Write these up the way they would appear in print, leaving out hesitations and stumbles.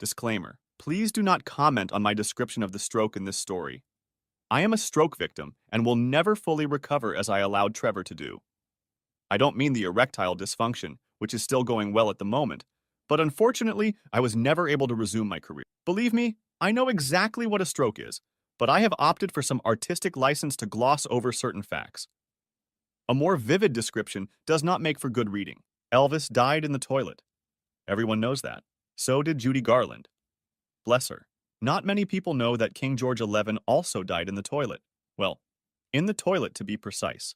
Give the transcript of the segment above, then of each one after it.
Disclaimer. Please do not comment on my description of the stroke in this story. I am a stroke victim and will never fully recover as I allowed Trevor to do. I don't mean the erectile dysfunction, which is still going well at the moment, but unfortunately, I was never able to resume my career. Believe me, I know exactly what a stroke is, but I have opted for some artistic license to gloss over certain facts. A more vivid description does not make for good reading. Elvis died in the toilet. Everyone knows that. So did Judy Garland. Bless her. Not many people know that King George XI also died in the toilet. Well, in the toilet to be precise.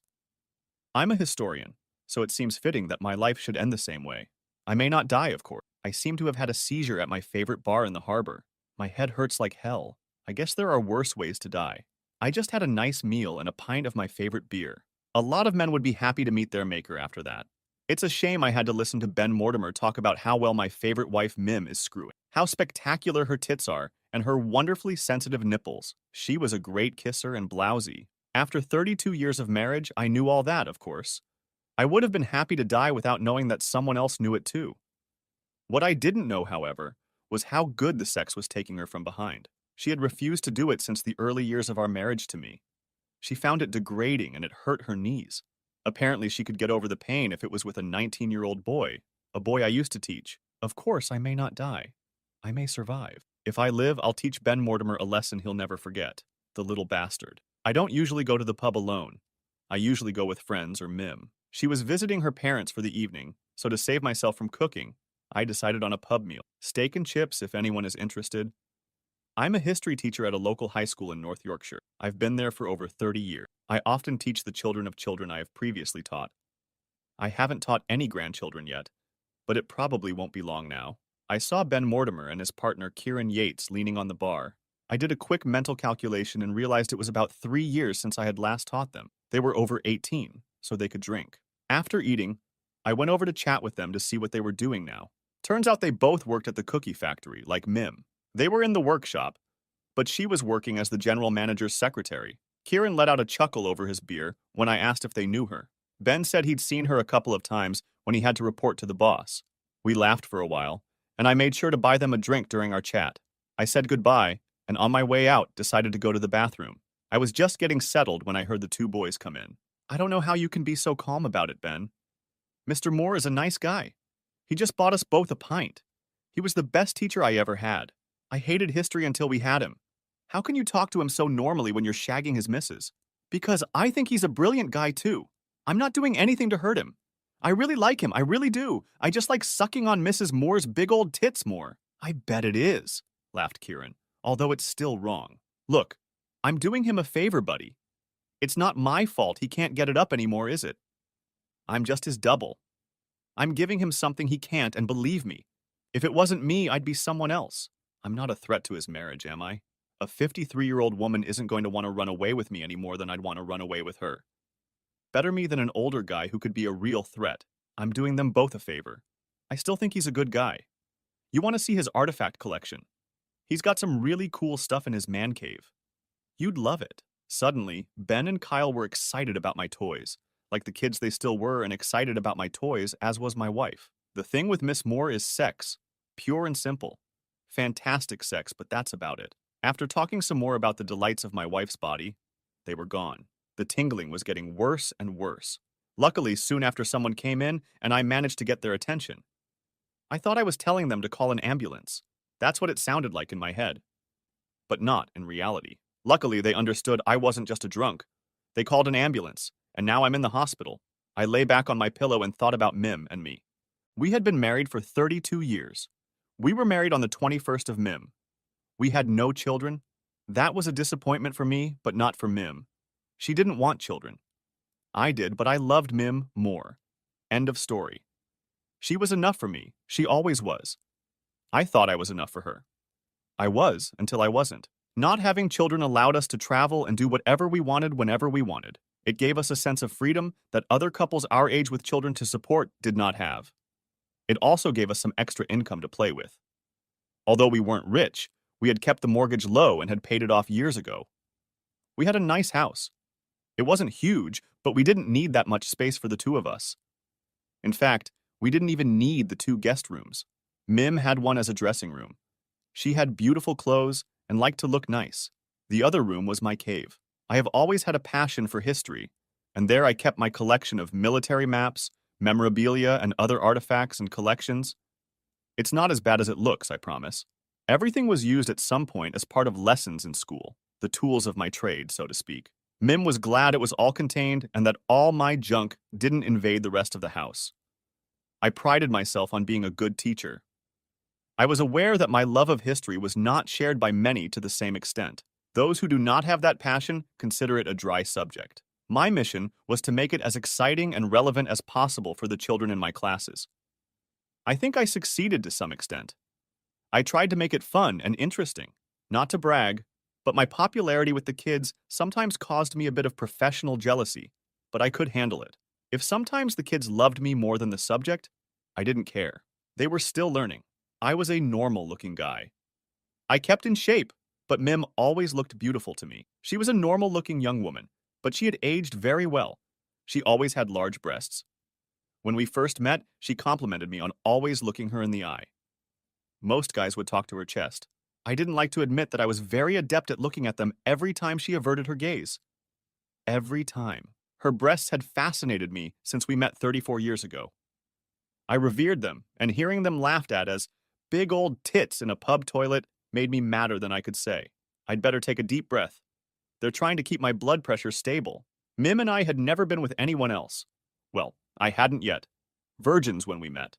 I'm a historian, so it seems fitting that my life should end the same way. I may not die, of course. I seem to have had a seizure at my favorite bar in the harbor. My head hurts like hell. I guess there are worse ways to die. I just had a nice meal and a pint of my favorite beer. A lot of men would be happy to meet their maker after that. It's a shame I had to listen to Ben Mortimer talk about how well my favorite wife Mim is screwing, how spectacular her tits are, and her wonderfully sensitive nipples. She was a great kisser and blousy. After 32 years of marriage, I knew all that, of course. I would have been happy to die without knowing that someone else knew it too. What I didn't know, however, was how good the sex was taking her from behind. She had refused to do it since the early years of our marriage to me. She found it degrading and it hurt her knees. Apparently she could get over the pain if it was with a 19-year-old boy, a boy I used to teach. Of course, I may not die. I may survive. If I live, I'll teach Ben Mortimer a lesson he'll never forget. The little bastard. I don't usually go to the pub alone. I usually go with friends or Mim. She was visiting her parents for the evening, so to save myself from cooking, I decided on a pub meal. Steak and chips if anyone is interested. I'm a history teacher at a local high school in North Yorkshire. I've been there for over 30 years. I often teach the children of children I have previously taught. I haven't taught any grandchildren yet, but it probably won't be long now. I saw Ben Mortimer and his partner Kieran Yates leaning on the bar. I did a quick mental calculation and realized it was about 3 years since I had last taught them. They were over 18, so they could drink. After eating, I went over to chat with them to see what they were doing now. Turns out they both worked at the cookie factory, like Mim. They were in the workshop, but she was working as the general manager's secretary. Kieran let out a chuckle over his beer when I asked if they knew her. Ben said he'd seen her a couple of times when he had to report to the boss. We laughed for a while, and I made sure to buy them a drink during our chat. I said goodbye, and on my way out, decided to go to the bathroom. I was just getting settled when I heard the two boys come in. I don't know how you can be so calm about it, Ben. Mr. Moore is a nice guy. He just bought us both a pint. He was the best teacher I ever had. I hated history until we had him. How can you talk to him so normally when you're shagging his missus? Because I think he's a brilliant guy too. I'm not doing anything to hurt him. I really like him, I really do. I just like sucking on Mrs. Moore's big old tits more. I bet it is, laughed Kieran, although it's still wrong. Look, I'm doing him a favor, buddy. It's not my fault he can't get it up anymore, is it? I'm just his double. I'm giving him something he can't, and believe me, if it wasn't me, I'd be someone else. I'm not a threat to his marriage, am I? A 53-year-old woman isn't going to want to run away with me any more than I'd want to run away with her. Better me than an older guy who could be a real threat. I'm doing them both a favor. I still think he's a good guy. You want to see his artifact collection? He's got some really cool stuff in his man cave. You'd love it. Suddenly, Ben and Kyle were excited about my toys, like the kids they still were, and excited about my toys, as was my wife. The thing with Miss Moore is sex. Pure and simple. Fantastic sex, but that's about it. After talking some more about the delights of my wife's body, they were gone. The tingling was getting worse and worse. Luckily, soon after someone came in, and I managed to get their attention. I thought I was telling them to call an ambulance. That's what it sounded like in my head. But not in reality. Luckily, they understood I wasn't just a drunk. They called an ambulance, and now I'm in the hospital. I lay back on my pillow and thought about Mim and me. We had been married for 32 years. We were married on the 21st of Mim. We had no children. That was a disappointment for me, but not for Mim. She didn't want children. I did, but I loved Mim more. End of story. She was enough for me. She always was. I thought I was enough for her. I was, until I wasn't. Not having children allowed us to travel and do whatever we wanted whenever we wanted. It gave us a sense of freedom that other couples our age with children to support did not have. It also gave us some extra income to play with. Although we weren't rich, we had kept the mortgage low and had paid it off years ago. We had a nice house. It wasn't huge, but we didn't need that much space for the two of us. In fact, we didn't even need the 2 guest rooms. Mim had one as a dressing room. She had beautiful clothes and liked to look nice. The other room was my cave. I have always had a passion for history, and there I kept my collection of military maps, memorabilia, and other artifacts and collections. It's not as bad as it looks, I promise. Everything was used at some point as part of lessons in school, the tools of my trade, so to speak. Mim was glad it was all contained and that all my junk didn't invade the rest of the house. I prided myself on being a good teacher. I was aware that my love of history was not shared by many to the same extent. Those who do not have that passion consider it a dry subject. My mission was to make it as exciting and relevant as possible for the children in my classes. I think I succeeded to some extent. I tried to make it fun and interesting, not to brag, but my popularity with the kids sometimes caused me a bit of professional jealousy, but I could handle it. If sometimes the kids loved me more than the subject, I didn't care. They were still learning. I was a normal-looking guy. I kept in shape, but Mim always looked beautiful to me. She was a normal-looking young woman, but she had aged very well. She always had large breasts. When we first met, she complimented me on always looking her in the eye. Most guys would talk to her chest. I didn't like to admit that I was very adept at looking at them every time she averted her gaze. Every time. Her breasts had fascinated me since we met 34 years ago. I revered them, and hearing them laughed at as big old tits in a pub toilet made me madder than I could say. I'd better take a deep breath. They're trying to keep my blood pressure stable. Mim and I had never been with anyone else. Well, I hadn't yet. Virgins when we met.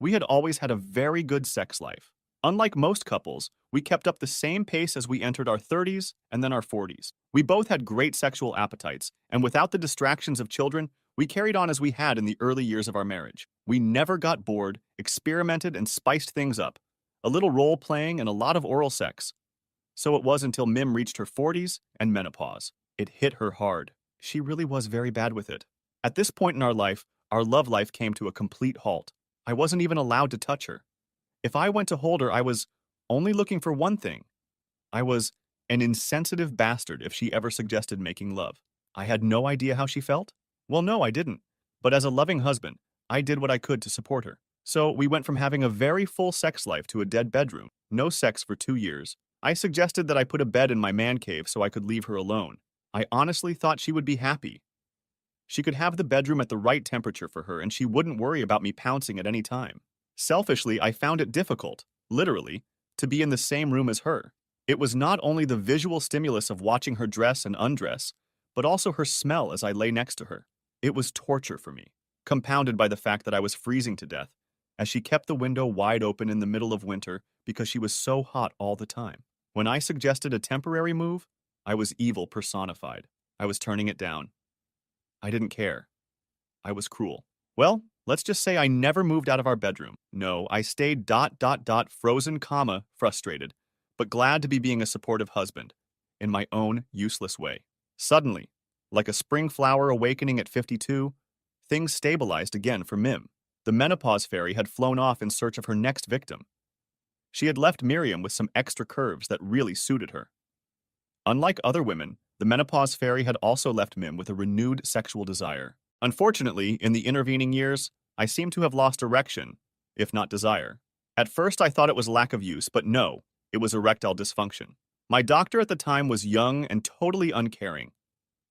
We had always had a very good sex life. Unlike most couples, we kept up the same pace as we entered our 30s and then our 40s. We both had great sexual appetites, and without the distractions of children, we carried on as we had in the early years of our marriage. We never got bored, experimented, and spiced things up. A little role-playing and a lot of oral sex. So it was until Mim reached her 40s and menopause. It hit her hard. She really was very bad with it. At this point in our life, our love life came to a complete halt. I wasn't even allowed to touch her. If I went to hold her, I was only looking for one thing. I was an insensitive bastard if she ever suggested making love. I had no idea how she felt. Well, no, I didn't. But as a loving husband, I did what I could to support her. So we went from having a very full sex life to a dead bedroom. No sex for 2 years. I suggested that I put a bed in my man cave so I could leave her alone. I honestly thought she would be happy. She could have the bedroom at the right temperature for her and she wouldn't worry about me pouncing at any time. Selfishly, I found it difficult, literally, to be in the same room as her. It was not only the visual stimulus of watching her dress and undress, but also her smell as I lay next to her. It was torture for me, compounded by the fact that I was freezing to death, as she kept the window wide open in the middle of winter because she was so hot all the time. When I suggested a temporary move, I was evil personified. I was turning it down. I didn't care. I was cruel. Well, let's just say I never moved out of our bedroom. No, I stayed frozen, frustrated, but glad to be being a supportive husband, in my own useless way. Suddenly, like a spring flower awakening at 52, things stabilized again for Mim. The menopause fairy had flown off in search of her next victim. She had left Miriam with some extra curves that really suited her. Unlike other women, the menopause fairy had also left Mim with a renewed sexual desire. Unfortunately, in the intervening years, I seem to have lost erection, if not desire. At first I thought it was lack of use, but no, it was erectile dysfunction. My doctor at the time was young and totally uncaring.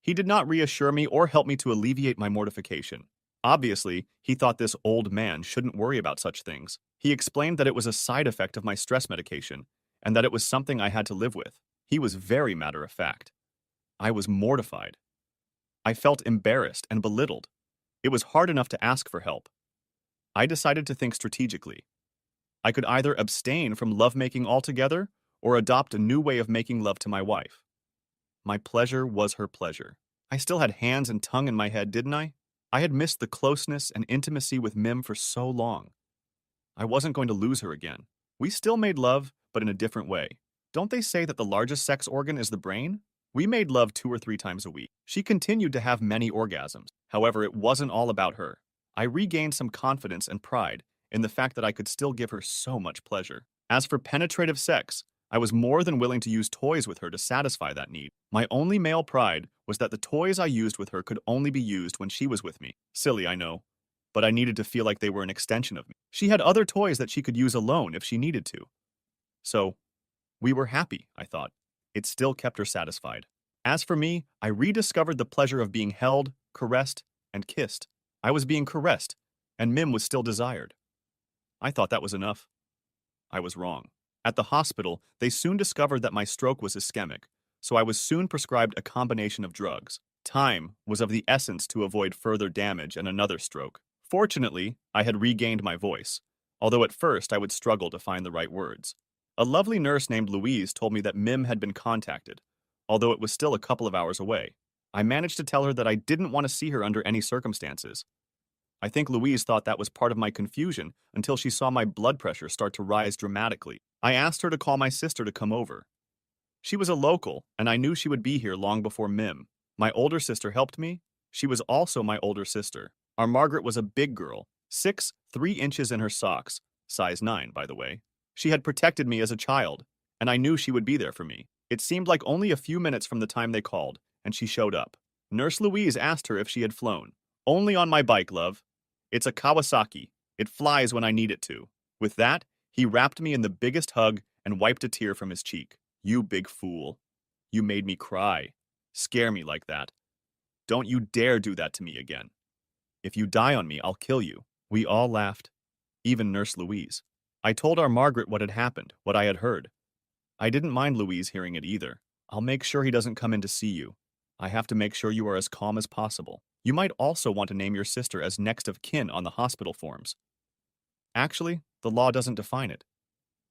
He did not reassure me or help me to alleviate my mortification. Obviously, he thought this old man shouldn't worry about such things. He explained that it was a side effect of my stress medication, and that it was something I had to live with. He was very matter-of-fact. I was mortified. I felt embarrassed and belittled. It was hard enough to ask for help. I decided to think strategically. I could either abstain from lovemaking altogether or adopt a new way of making love to my wife. My pleasure was her pleasure. I still had hands and tongue in my head, didn't I? I had missed the closeness and intimacy with Mim for so long. I wasn't going to lose her again. We still made love, but in a different way. Don't they say that the largest sex organ is the brain? We made love 2 or 3 times a week. She continued to have many orgasms. However, it wasn't all about her. I regained some confidence and pride in the fact that I could still give her so much pleasure. As for penetrative sex, I was more than willing to use toys with her to satisfy that need. My only male pride was that the toys I used with her could only be used when she was with me. Silly, I know, but I needed to feel like they were an extension of me. She had other toys that she could use alone if she needed to. So, we were happy, I thought. It still kept her satisfied. As for me, I rediscovered the pleasure of being held, caressed, and kissed. I was being caressed, and Mim was still desired. I thought that was enough. I was wrong. At the hospital, they soon discovered that my stroke was ischemic, so I was soon prescribed a combination of drugs. Time was of the essence to avoid further damage and another stroke. Fortunately, I had regained my voice, although at first I would struggle to find the right words. A lovely nurse named Louise told me that Mim had been contacted, although it was still a couple of hours away. I managed to tell her that I didn't want to see her under any circumstances. I think Louise thought that was part of my confusion until she saw my blood pressure start to rise dramatically. I asked her to call my sister to come over. She was a local, and I knew she would be here long before Mim. My older sister helped me. She was also my older sister. Our Margaret was a big girl, 6'3" in her socks, size 9, by the way. She had protected me as a child, and I knew she would be there for me. It seemed like only a few minutes from the time they called, and she showed up. Nurse Louise asked her if she had flown. Only on my bike, love. It's a Kawasaki. It flies when I need it to. With that, he wrapped me in the biggest hug and wiped a tear from his cheek. You big fool. You made me cry. Scare me like that. Don't you dare do that to me again. If you die on me, I'll kill you. We all laughed, even Nurse Louise. I told our Margaret what had happened, what I had heard. I didn't mind Louise hearing it either. I'll make sure he doesn't come in to see you. I have to make sure you are as calm as possible. You might also want to name your sister as next of kin on the hospital forms. Actually, the law doesn't define it.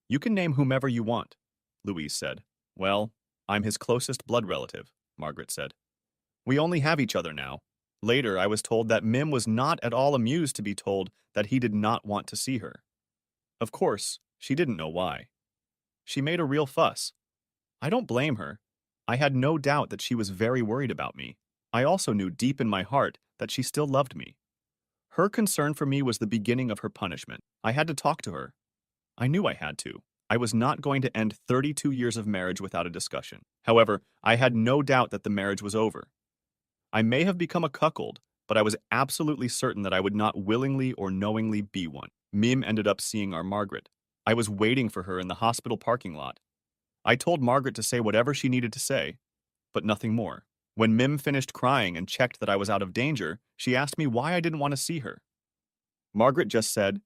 You can name whomever you want, Louise said. Well, I'm his closest blood relative, Margaret said. We only have each other now. Later, I was told that Mim was not at all amused to be told that he did not want to see her. Of course, she didn't know why. She made a real fuss. I don't blame her. I had no doubt that she was very worried about me. I also knew deep in my heart that she still loved me. Her concern for me was the beginning of her punishment. I had to talk to her. I knew I had to. I was not going to end 32 years of marriage without a discussion. However, I had no doubt that the marriage was over. I may have become a cuckold, but I was absolutely certain that I would not willingly or knowingly be one. Mim ended up seeing our Margaret. I was waiting for her in the hospital parking lot. I told Margaret to say whatever she needed to say, but nothing more. When Mim finished crying and checked that I was out of danger, she asked me why I didn't want to see her. Margaret just said,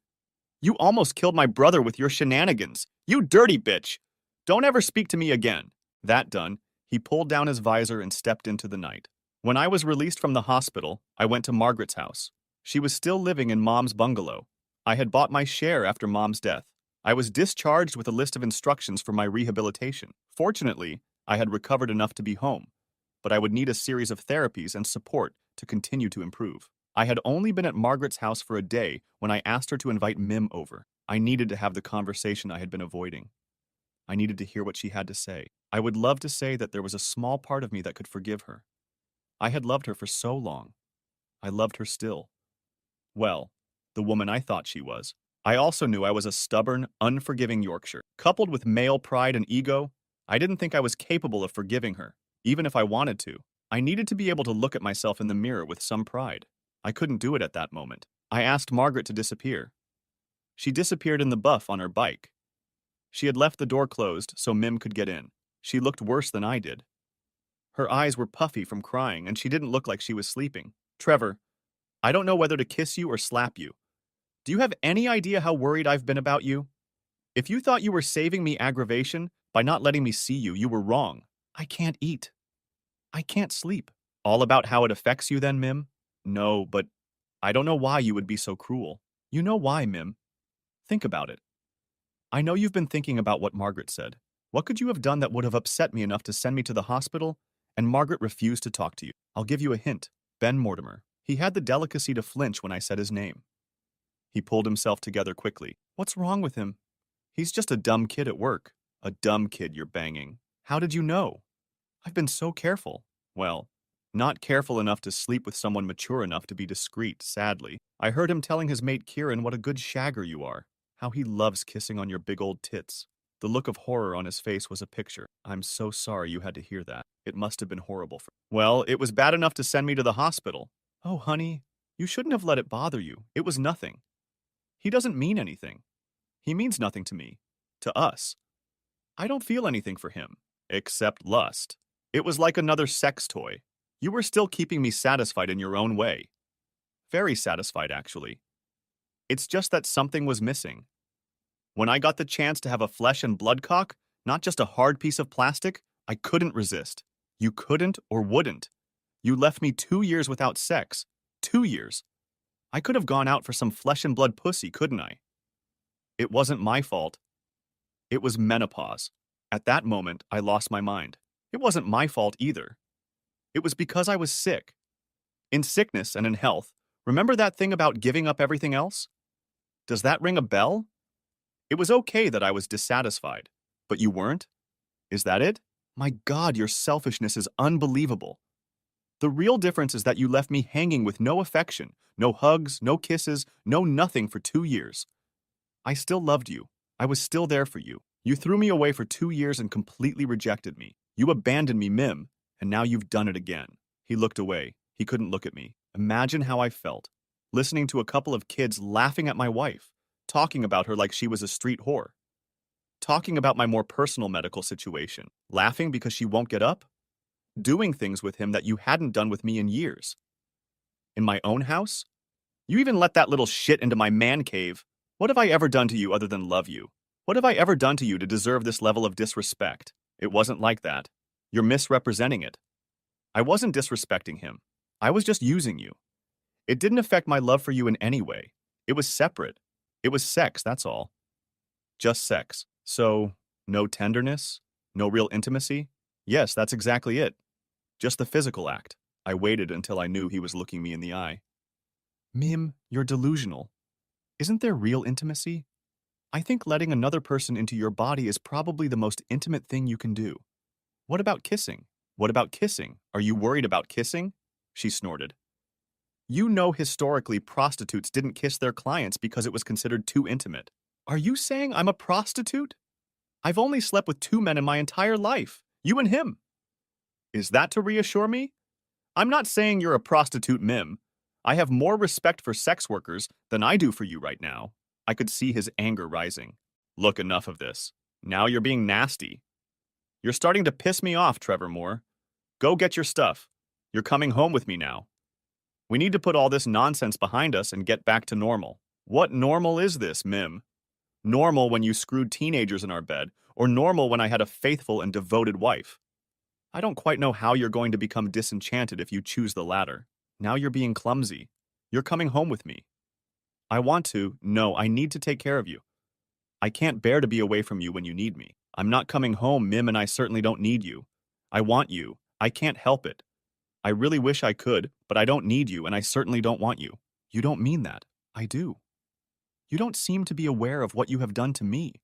"You almost killed my brother with your shenanigans. You dirty bitch. Don't ever speak to me again." That done, he pulled down his visor and stepped into the night. When I was released from the hospital, I went to Margaret's house. She was still living in Mom's bungalow. I had bought my share after Mom's death. I was discharged with a list of instructions for my rehabilitation. Fortunately, I had recovered enough to be home, but I would need a series of therapies and support to continue to improve. I had only been at Margaret's house for a day when I asked her to invite Mim over. I needed to have the conversation I had been avoiding. I needed to hear what she had to say. I would love to say that there was a small part of me that could forgive her. I had loved her for so long. I loved her still. Well, the woman I thought she was. I also knew I was a stubborn, unforgiving Yorkshire. Coupled with male pride and ego, I didn't think I was capable of forgiving her, even if I wanted to. I needed to be able to look at myself in the mirror with some pride. I couldn't do it at that moment. I asked Margaret to disappear. She disappeared in the buff on her bike. She had left the door closed so Mim could get in. She looked worse than I did. Her eyes were puffy from crying, and she didn't look like she was sleeping. Trevor, I don't know whether to kiss you or slap you. Do you have any idea how worried I've been about you? If you thought you were saving me aggravation by not letting me see you, you were wrong. I can't eat. I can't sleep. All about how it affects you then, Mim? No, but I don't know why you would be so cruel. You know why, Mim. Think about it. I know you've been thinking about what Margaret said. What could you have done that would have upset me enough to send me to the hospital? And Margaret refused to talk to you. I'll give you a hint. Ben Mortimer. He had the delicacy to flinch when I said his name. He pulled himself together quickly. What's wrong with him? He's just a dumb kid at work. A dumb kid you're banging. How did you know? I've been so careful. Well, not careful enough to sleep with someone mature enough to be discreet, sadly. I heard him telling his mate Kieran what a good shagger you are. How he loves kissing on your big old tits. The look of horror on his face was a picture. I'm so sorry you had to hear that. It must have been horrible for you. Well, it was bad enough to send me to the hospital. Oh, honey, you shouldn't have let it bother you. It was nothing. He doesn't mean anything. He means nothing to me. To us. I don't feel anything for him, except lust. It was like another sex toy. You were still keeping me satisfied in your own way. Very satisfied, actually. It's just that something was missing. When I got the chance to have a flesh and blood cock, not just a hard piece of plastic, I couldn't resist. You couldn't or wouldn't. You left me 2 years without sex. 2 years. I could have gone out for some flesh and blood pussy, couldn't I? It wasn't my fault. It was menopause. At that moment, I lost my mind. It wasn't my fault either. It was because I was sick. In sickness and in health, remember that thing about giving up everything else? Does that ring a bell? It was okay that I was dissatisfied, but you weren't? Is that it? My God, your selfishness is unbelievable. The real difference is that you left me hanging with no affection, no hugs, no kisses, no nothing for 2 years. I still loved you. I was still there for you. You threw me away for 2 years and completely rejected me. You abandoned me, Mim, and now you've done it again. He looked away. He couldn't look at me. Imagine how I felt, listening to a couple of kids laughing at my wife, talking about her like she was a street whore, talking about my more personal medical situation, laughing because she won't get up, doing things with him that you hadn't done with me in years. In my own house? You even let that little shit into my man cave. What have I ever done to you other than love you? What have I ever done to you to deserve this level of disrespect? It wasn't like that. You're misrepresenting it. I wasn't disrespecting him. I was just using you. It didn't affect my love for you in any way. It was separate. It was sex, that's all. Just sex. So, no tenderness? No real intimacy? Yes, that's exactly it. Just the physical act. I waited until I knew he was looking me in the eye. Mim, you're delusional. Isn't there real intimacy? I think letting another person into your body is probably the most intimate thing you can do. What about kissing? What about kissing? Are you worried about kissing? She snorted. You know historically prostitutes didn't kiss their clients because it was considered too intimate. Are you saying I'm a prostitute? I've only slept with 2 men in my entire life, you and him. Is that to reassure me? I'm not saying you're a prostitute, Mim. I have more respect for sex workers than I do for you right now. I could see his anger rising. Look, enough of this. Now you're being nasty. You're starting to piss me off, Trevor Moore. Go get your stuff. You're coming home with me now. We need to put all this nonsense behind us and get back to normal. What normal is this, Mim? Normal when you screwed teenagers in our bed, or normal when I had a faithful and devoted wife? I don't quite know how you're going to become disenchanted if you choose the latter. Now you're being clumsy. You're coming home with me. I want to. No, I need to take care of you. I can't bear to be away from you when you need me. I'm not coming home, Mim, and I certainly don't need you. I want you. I can't help it. I really wish I could, but I don't need you, and I certainly don't want you. You don't mean that. I do. You don't seem to be aware of what you have done to me,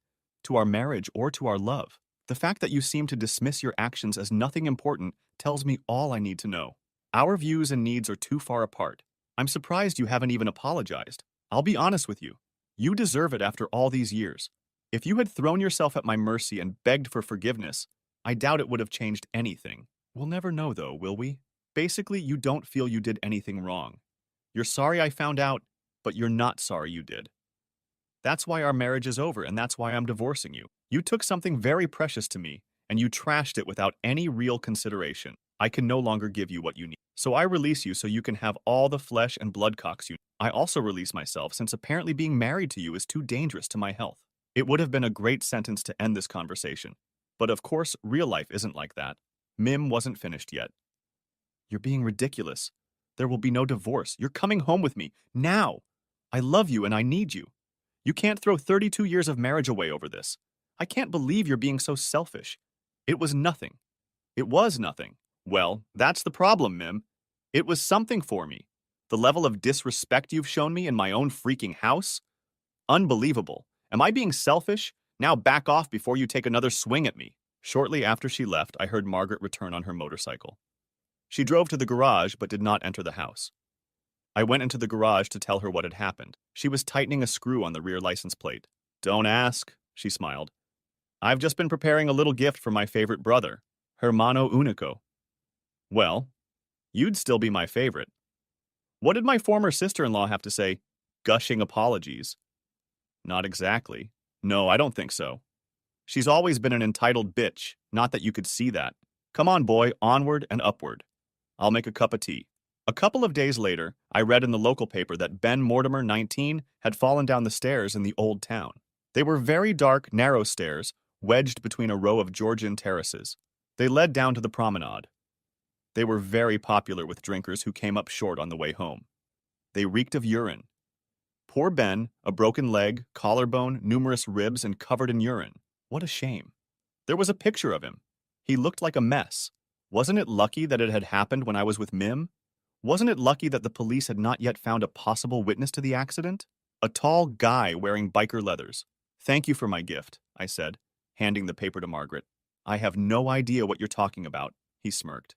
to our marriage, or to our love. The fact that you seem to dismiss your actions as nothing important tells me all I need to know. Our views and needs are too far apart. I'm surprised you haven't even apologized. I'll be honest with you. You deserve it after all these years. If you had thrown yourself at my mercy and begged for forgiveness, I doubt it would have changed anything. We'll never know, though, will we? Basically, you don't feel you did anything wrong. You're sorry I found out, but you're not sorry you did. That's why our marriage is over, and that's why I'm divorcing you. You took something very precious to me, and you trashed it without any real consideration. I can no longer give you what you need. So I release you so you can have all the flesh and blood cocks you need. I also release myself since apparently being married to you is too dangerous to my health. It would have been a great sentence to end this conversation. But of course, real life isn't like that. Mim wasn't finished yet. You're being ridiculous. There will be no divorce. You're coming home with me. Now! I love you and I need you. You can't throw 32 years of marriage away over this. I can't believe you're being so selfish. It was nothing. It was nothing. Well, that's the problem, Mim. It was something for me. The level of disrespect you've shown me in my own freaking house? Unbelievable. Am I being selfish? Now back off before you take another swing at me. Shortly after she left, I heard Margaret return on her motorcycle. She drove to the garage but did not enter the house. I went into the garage to tell her what had happened. She was tightening a screw on the rear license plate. Don't ask, she smiled. I've just been preparing a little gift for my favorite brother, Hermano Unico. Well, you'd still be my favorite. What did my former sister-in-law have to say? Gushing apologies. Not exactly. No, I don't think so. She's always been an entitled bitch, not that you could see that. Come on, boy, onward and upward. I'll make a cup of tea. A couple of days later, I read in the local paper that Ben Mortimer, 19, had fallen down the stairs in the old town. They were very dark, narrow stairs, wedged between a row of Georgian terraces. They led down to the promenade. They were very popular with drinkers who came up short on the way home. They reeked of urine. Poor Ben, a broken leg, collarbone, numerous ribs, and covered in urine. What a shame. There was a picture of him. He looked like a mess. Wasn't it lucky that it had happened when I was with Mim? Wasn't it lucky that the police had not yet found a possible witness to the accident? A tall guy wearing biker leathers. Thank you for my gift, I said, handing the paper to Margaret. I have no idea what you're talking about, he smirked.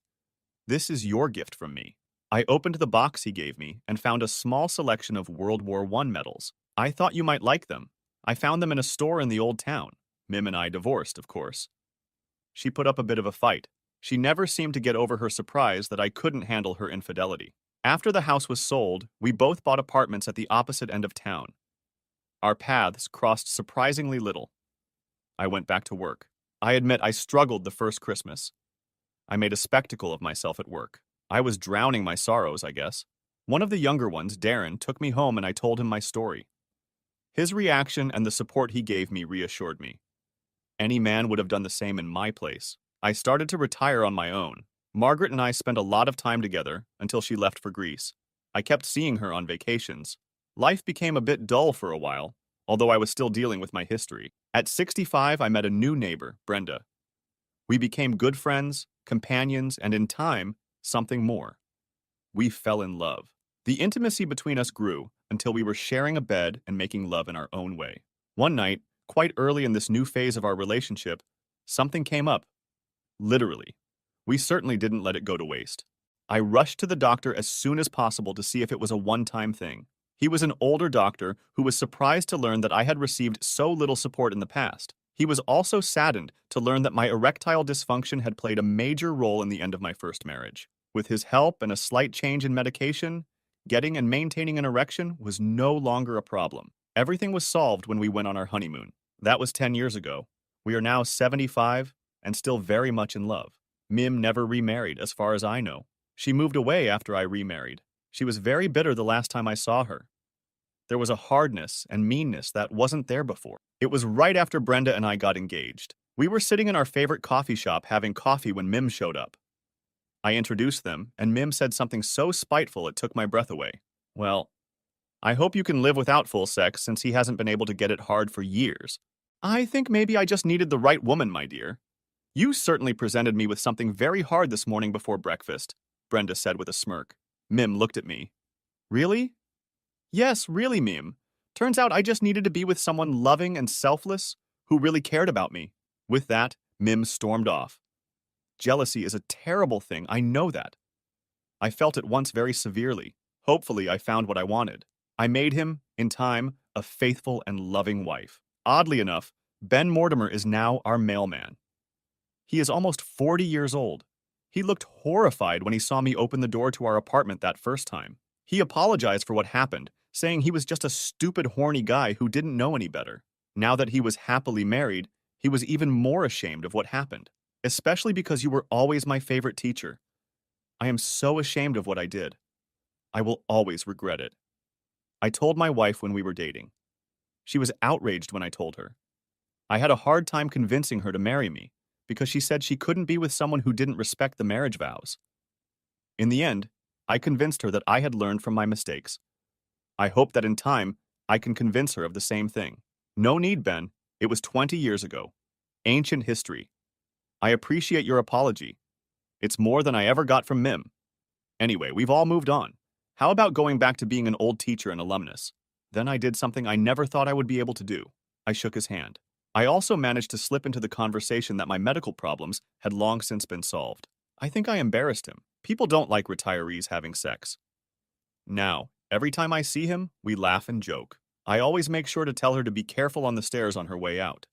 This is your gift from me. I opened the box he gave me and found a small selection of World War I medals. I thought you might like them. I found them in a store in the old town. Mim and I divorced, of course. She put up a bit of a fight. She never seemed to get over her surprise that I couldn't handle her infidelity. After the house was sold, we both bought apartments at the opposite end of town. Our paths crossed surprisingly little. I went back to work. I admit I struggled the first Christmas. I made a spectacle of myself at work. I was drowning my sorrows, I guess. One of the younger ones, Darren, took me home and I told him my story. His reaction and the support he gave me reassured me. Any man would have done the same in my place. I started to retire on my own. Margaret and I spent a lot of time together until she left for Greece. I kept seeing her on vacations. Life became a bit dull for a while, although I was still dealing with my history. At 65, I met a new neighbor, Brenda. We became good friends, companions, and in time, something more. We fell in love. The intimacy between us grew until we were sharing a bed and making love in our own way. One night, quite early in this new phase of our relationship, something came up. Literally. We certainly didn't let it go to waste. I rushed to the doctor as soon as possible to see if it was a one-time thing. He was an older doctor who was surprised to learn that I had received so little support in the past. He was also saddened to learn that my erectile dysfunction had played a major role in the end of my first marriage. With his help and a slight change in medication, getting and maintaining an erection was no longer a problem. Everything was solved when we went on our honeymoon. That was 10 years ago. We are now 75 and still very much in love. Mim never remarried, as far as I know. She moved away after I remarried. She was very bitter the last time I saw her. There was a hardness and meanness that wasn't there before. It was right after Brenda and I got engaged. We were sitting in our favorite coffee shop having coffee when Mim showed up. I introduced them, and Mim said something so spiteful it took my breath away. Well, I hope you can live without full sex since he hasn't been able to get it hard for years. I think maybe I just needed the right woman, my dear. You certainly presented me with something very hard this morning before breakfast, Brenda said with a smirk. Mim looked at me. Really? Yes, really, Mim. Turns out I just needed to be with someone loving and selfless who really cared about me. With that, Mim stormed off. Jealousy is a terrible thing, I know that. I felt it once very severely. Hopefully, I found what I wanted. I made him, in time, a faithful and loving wife. Oddly enough, Ben Mortimer is now our mailman. He is almost 40 years old. He looked horrified when he saw me open the door to our apartment that first time. He apologized for what happened, saying he was just a stupid, horny guy who didn't know any better. Now that he was happily married, he was even more ashamed of what happened, especially because you were always my favorite teacher. I am so ashamed of what I did. I will always regret it. I told my wife when we were dating. She was outraged when I told her. I had a hard time convincing her to marry me because she said she couldn't be with someone who didn't respect the marriage vows. In the end, I convinced her that I had learned from my mistakes. I hope that in time, I can convince her of the same thing. No need, Ben. It was 20 years ago. Ancient history. I appreciate your apology. It's more than I ever got from Mim. Anyway, we've all moved on. How about going back to being an old teacher and alumnus? Then I did something I never thought I would be able to do. I shook his hand. I also managed to slip into the conversation that my medical problems had long since been solved. I think I embarrassed him. People don't like retirees having sex. Now, every time I see him, we laugh and joke. I always make sure to tell her to be careful on the stairs on her way out.